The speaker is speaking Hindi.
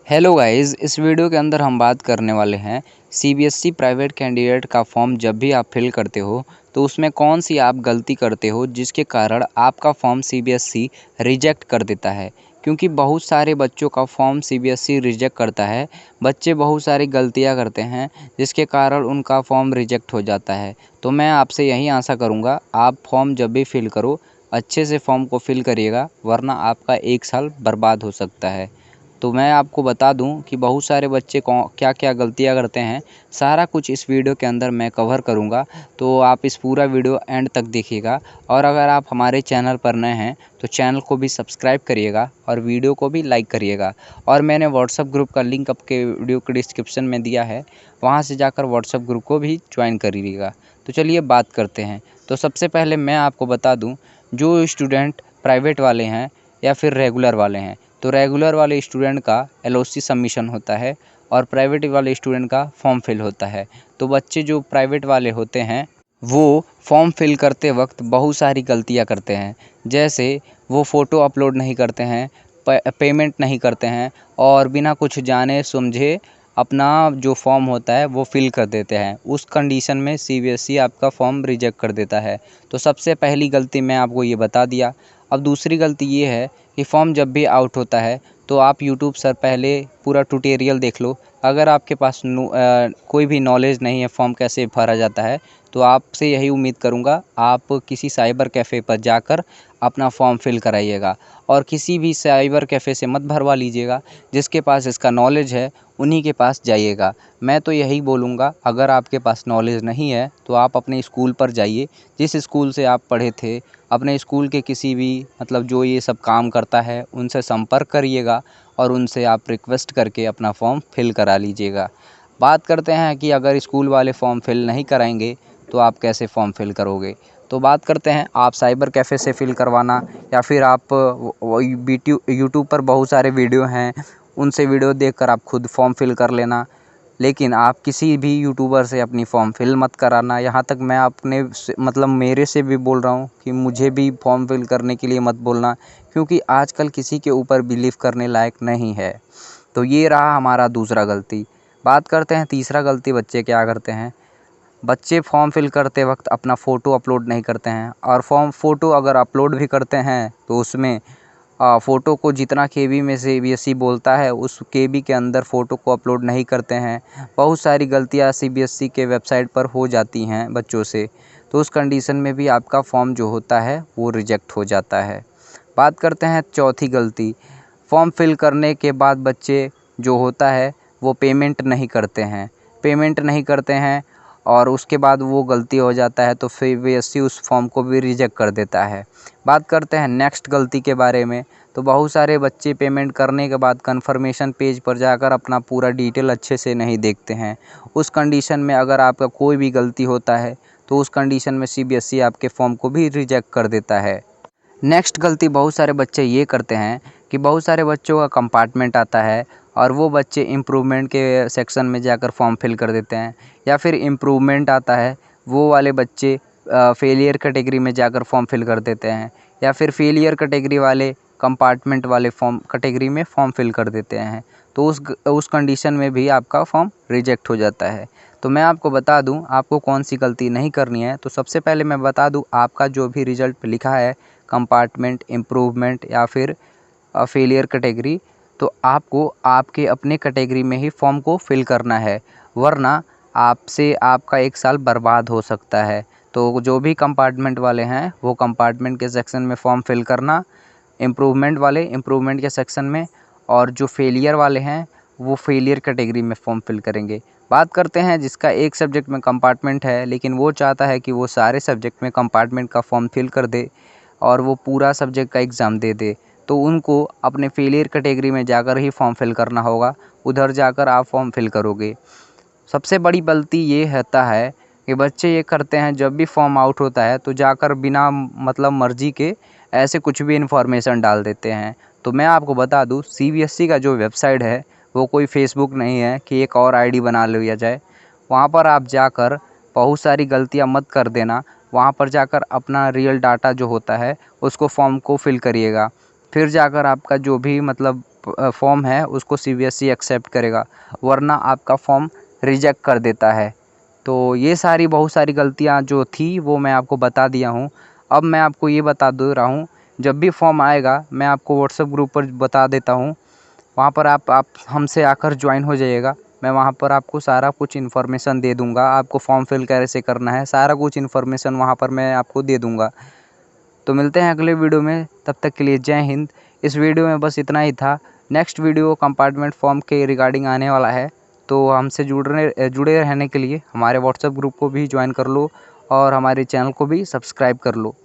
हेलो गाइस, इस वीडियो के अंदर हम बात करने वाले हैं सीबीएसई प्राइवेट कैंडिडेट का फॉर्म जब भी आप फिल करते हो तो उसमें कौन सी आप गलती करते हो जिसके कारण आपका फॉर्म सीबीएसई रिजेक्ट कर देता है। क्योंकि बहुत सारे बच्चों का फॉर्म सीबीएसई रिजेक्ट करता है। बच्चे बहुत सारी गलतियां करते हैं जिसके कारण उनका फॉर्म रिजेक्ट हो जाता है। तो मैं आपसे यही आशा करूँगा, आप फॉर्म जब भी फिल करो अच्छे से फॉर्म को फिल करिएगा, वरना आपका 1 साल बर्बाद हो सकता है। तो मैं आपको बता दूं कि बहुत सारे बच्चे क्या क्या गलतियां करते हैं, सारा कुछ इस वीडियो के अंदर मैं कवर करूंगा। तो आप इस पूरा वीडियो एंड तक देखिएगा। और अगर आप हमारे चैनल पर नए हैं तो चैनल को भी सब्सक्राइब करिएगा और वीडियो को भी लाइक करिएगा। और मैंने व्हाट्सएप ग्रुप का लिंक आपके वीडियो के डिस्क्रिप्शन में दिया है, वहाँ से जाकर व्हाट्सएप ग्रुप को भी ज्वाइन करिएगा। तो चलिए बात करते हैं। तो सबसे पहले मैं आपको बता दूँ, जो स्टूडेंट प्राइवेट वाले हैं या फिर रेगुलर वाले हैं, तो रेगुलर वाले स्टूडेंट का एलओसी सबमिशन होता है और प्राइवेट वाले स्टूडेंट का फॉर्म फिल होता है। तो बच्चे जो प्राइवेट वाले होते हैं वो फॉर्म फिल करते वक्त बहुत सारी गलतियां करते हैं। जैसे वो फ़ोटो अपलोड नहीं करते हैं, पेमेंट नहीं करते हैं और बिना कुछ जाने समझे अपना जो फॉर्म होता है वो फिल कर देते हैं। उस कंडीशन में सीबीएसई आपका फॉर्म रिजेक्ट कर देता है। तो सबसे पहली गलती मैं आपको ये बता दिया। अब दूसरी गलती ये है कि फॉर्म जब भी आउट होता है तो आप यूट्यूब सर पहले पूरा ट्यूटोरियल देख लो। अगर आपके पास कोई भी नॉलेज नहीं है फॉर्म कैसे भरा जाता है, तो आपसे यही उम्मीद करूंगा आप किसी साइबर कैफ़े पर जाकर अपना फॉर्म फिल कराइएगा। और किसी भी साइबर कैफ़े से मत भरवा लीजिएगा, जिसके पास इसका नॉलेज है उन्हीं के पास जाइएगा। मैं तो यही बोलूँगा, अगर आपके पास नॉलेज नहीं है तो आप अपने स्कूल पर जाइए, जिस स्कूल से आप पढ़े थे अपने स्कूल के किसी भी जो ये सब काम करता है उनसे संपर्क करिएगा और उनसे आप रिक्वेस्ट करके अपना फॉर्म फिल करा लीजिएगा। बात करते हैं कि अगर स्कूल वाले फॉर्म फिल नहीं कराएंगे तो आप कैसे फॉर्म फिल करोगे। तो बात करते हैं, आप साइबर कैफ़े से फिल करवाना या फिर आप यूट्यूब पर बहुत सारे वीडियो हैं, उनसे वीडियो देखकर आप खुद फॉर्म फिल कर लेना। लेकिन आप किसी भी यूट्यूबर से अपनी फॉर्म फिल मत कराना। यहाँ तक मैं अपने मेरे से भी बोल रहा हूँ कि मुझे भी फॉर्म फिल करने के लिए मत बोलना, क्योंकि आजकल किसी के ऊपर बिलीव करने लायक नहीं है। तो ये रहा हमारा दूसरा गलती। बात करते हैं तीसरा गलती बच्चे क्या करते हैं। बच्चे फॉर्म फिल करते वक्त अपना फ़ोटो अपलोड नहीं करते हैं, और फ़ोटो अगर अपलोड भी करते हैं तो उसमें फ़ोटो को जितना केबी में सीबीएसई बोलता है उस केबी के अंदर फ़ोटो को अपलोड नहीं करते हैं। बहुत सारी गलतियां सीबीएसई के वेबसाइट पर हो जाती हैं बच्चों से। तो उस कंडीशन में भी आपका फॉर्म जो होता है वो रिजेक्ट हो जाता है। बात करते हैं चौथी गलती। फॉर्म फिल करने के बाद बच्चे जो होता है वो पेमेंट नहीं करते हैं और उसके बाद वो गलती हो जाता है तो फिर सीबीएसई उस फॉर्म को भी रिजेक्ट कर देता है। बात करते हैं नेक्स्ट गलती के बारे में। तो बहुत सारे बच्चे पेमेंट करने के बाद कन्फर्मेशन पेज पर जाकर अपना पूरा डिटेल अच्छे से नहीं देखते हैं। उस कंडीशन में अगर आपका कोई भी गलती होता है तो उस कंडीशन में सीबीएसई आपके फॉर्म को भी रिजेक्ट कर देता है। नेक्स्ट गलती बहुत सारे बच्चे ये करते हैं कि बहुत सारे बच्चों का कंपार्टमेंट आता है और वो बच्चे इम्प्रूवमेंट के सेक्शन में जाकर फॉर्म फिल कर देते हैं। या फिर इम्प्रूवमेंट आता है, वो वाले बच्चे फेलियर कैटेगरी में जाकर फॉर्म फिल कर देते हैं। या फिर फेलियर कैटेगरी वाले कंपार्टमेंट वाले फॉर्म कैटेगरी में फॉर्म फिल कर देते हैं। तो उस कंडीशन में भी आपका फॉर्म रिजेक्ट हो जाता है। तो मैं आपको बता दूं आपको कौन सी गलती नहीं करनी है। तो सबसे पहले मैं बता दूं, आपका जो भी रिजल्ट पे लिखा है कंपार्टमेंट, इम्प्रूवमेंट या फिर फेलियर कैटेगरी, तो आपको आपके अपने कैटेगरी में ही फॉर्म को फिल करना है, वरना आपसे आपका 1 साल बर्बाद हो सकता है। तो जो भी कंपार्टमेंट वाले हैं वो कंपार्टमेंट के सेक्शन में फॉर्म फिल करना, इम्प्रूवमेंट वाले इम्प्रूवमेंट के सेक्शन में, और जो फेलियर वाले हैं वो फेलियर कैटेगरी में फॉर्म फिल करेंगे। बात करते हैं जिसका एक सब्जेक्ट में कंपार्टमेंट है लेकिन वो चाहता है कि वो सारे सब्जेक्ट में कंपार्टमेंट का फॉर्म फिल कर दे और वो पूरा सब्जेक्ट का एग्ज़ाम दे दे, तो उनको अपने फेलियर कैटेगरी में जाकर ही फॉर्म फिल करना होगा। उधर जाकर आप फॉर्म फिल करोगे। सबसे बड़ी गलती ये होता है कि बच्चे ये करते हैं, जब भी फॉर्म आउट होता है तो जाकर बिना मर्जी के ऐसे कुछ भी इन्फॉर्मेशन डाल देते हैं। तो मैं आपको बता दूं, सीबीएसई का जो वेबसाइट है वो कोई फेसबुक नहीं है कि एक और आईडी बना लिया जाए। वहाँ पर आप जाकर बहुत सारी गलतियाँ मत कर देना। वहाँ पर जाकर अपना रियल डाटा जो होता है उसको फॉर्म को फिल करिएगा। फिर जाकर आपका जो भी फॉर्म है उसको सीबीएसई एक्सेप्ट करेगा, वरना आपका फॉर्म रिजेक्ट कर देता है। तो ये बहुत सारी गलतियाँ जो थी वो मैं आपको बता दिया हूँ। अब मैं आपको ये बता दे रहा हूँ, जब भी फॉर्म आएगा मैं आपको व्हाट्सएप ग्रुप पर बता देता हूँ, वहाँ पर आप हमसे आकर ज्वाइन हो जाइएगा। मैं वहाँ पर आपको सारा कुछ इन्फॉर्मेशन दे दूँगा, आपको फॉर्म फिल कैसे करना है सारा कुछ इन्फॉर्मेशन वहाँ पर मैं आपको दे दूँगा। तो मिलते हैं अगले वीडियो में, तब तक के लिए जय हिंद। इस वीडियो में बस इतना ही था। नेक्स्ट वीडियो कंपार्टमेंट फॉर्म के रिगार्डिंग आने वाला है, तो हमसे जुड़े रहने के लिए हमारे व्हाट्सएप ग्रुप को भी ज्वाइन कर लो और हमारे चैनल को भी सब्सक्राइब कर लो।